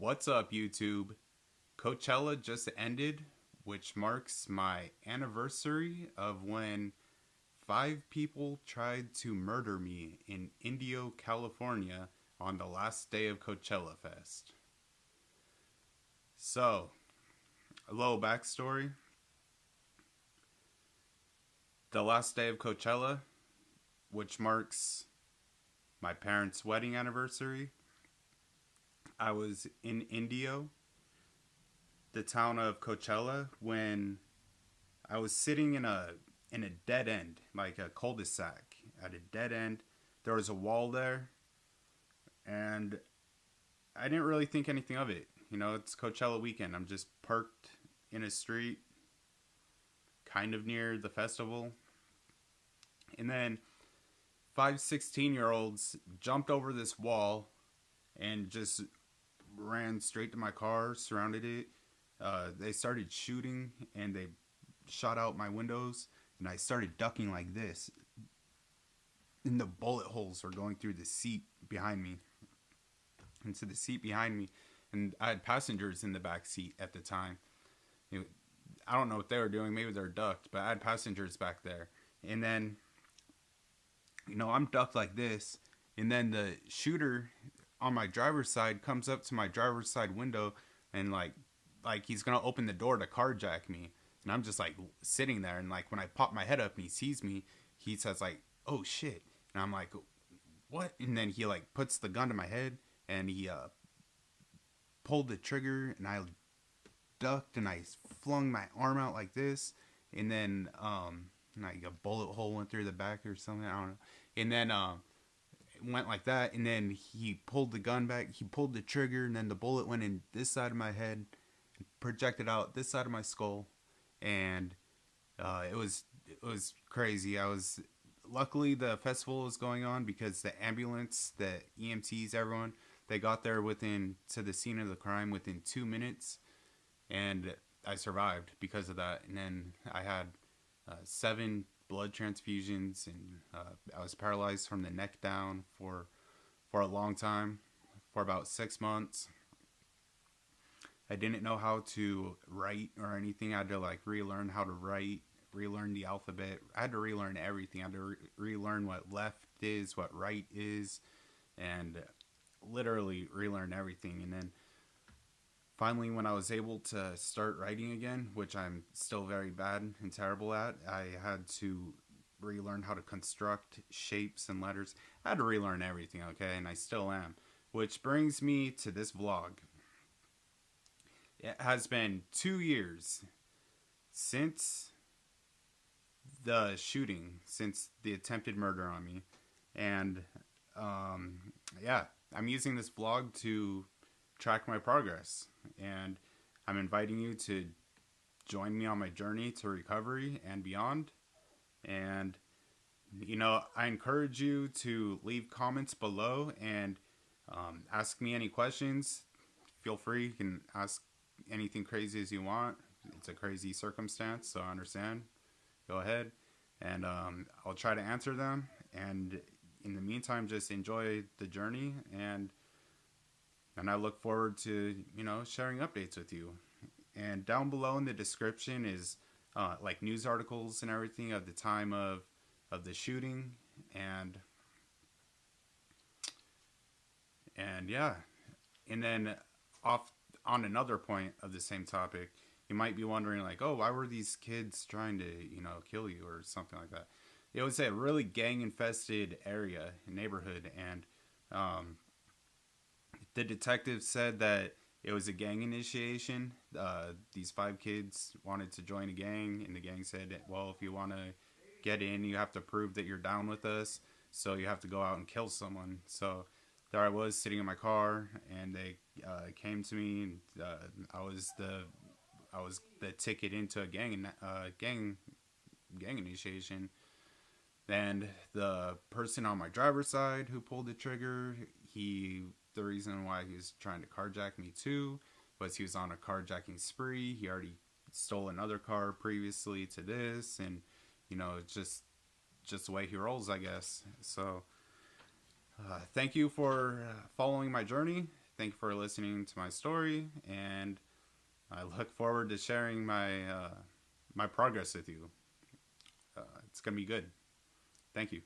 What's up, YouTube? Coachella just ended, which marks my anniversary of when 5 people tried to murder me in Indio, California on the last day of Coachella Fest. So, a little backstory. The last day of Coachella, which marks my parents' wedding anniversary, I was in Indio, the town of Coachella, when I was sitting in a dead end, like a cul-de-sac at a dead end. There was a wall there, and I didn't really think anything of it. It's Coachella weekend. I'm just parked in a street, kind of near the festival, and then 5 16-year-olds jumped over this wall and just ran straight to my car, surrounded it. They started shooting and they shot out my windows, and I started ducking like this. And the bullet holes were going through the seat behind me, into the seat behind me. And I had passengers in the back seat at the time. I don't know what they were doing. Maybe they were ducked, but I had passengers back there. And then, I'm ducked like this. And then the shooter on my driver's side comes up to my driver's side window and like he's gonna open the door to carjack me. And I'm just like sitting there, and like when I pop my head up and he sees me, he says like, "Oh shit!" And I'm like, "What?" And then he like puts the gun to my head and he pulled the trigger, and I ducked and I flung my arm out like this, and then like a bullet hole went through the back or something. I don't know. And then it went like that, and then he pulled the gun back. He pulled the trigger, and then the bullet went in this side of my head, projected out this side of my skull, and it was crazy. I was luckily the festival was going on because the ambulance, the EMTs, everyone, they got there to the scene of the crime within 2 minutes, and I survived because of that. And then I had 7 blood transfusions, and I was paralyzed from the neck down for a long time, for about 6 months. I didn't know how to write or anything. I had to like relearn how to write, relearn the alphabet. I had to relearn everything. I had to relearn what left is, what right is, and literally relearn everything. And then finally, when I was able to start writing again, which I'm still very bad and terrible at, I had to relearn how to construct shapes and letters. I had to relearn everything, okay? And I still am. Which brings me to this vlog. It has been 2 years since the shooting, since the attempted murder on me. And yeah, I'm using this vlog to track my progress. And I'm inviting you to join me on my journey to recovery and beyond. And, I encourage you to leave comments below and ask me any questions. Feel free. You can ask anything crazy as you want. It's a crazy circumstance, so I understand. Go ahead, and I'll try to answer them. And in the meantime, just enjoy the journey, and I look forward to sharing updates with you. And down below in the description is like news articles and everything of the time of the shooting, and yeah. And then off on another point of the same topic, you might be wondering like, oh, why were these kids trying to kill you or something like that? It was a really gang infested area, neighborhood, and the detective said that it was a gang initiation. These 5 kids wanted to join a gang, and the gang said, well, if you want to get in, you have to prove that you're down with us, so you have to go out and kill someone. So there I was sitting in my car, and they came to me, and I was the ticket into a gang initiation. And the person on my driver's side who pulled the trigger, the reason why he was trying to carjack me too was he was on a carjacking spree. He already stole another car previously to this, and it's just the way he rolls, I guess. So thank you for following my journey. Thank you for listening to my story, and I look forward to sharing my progress with you. It's gonna be good. Thank you.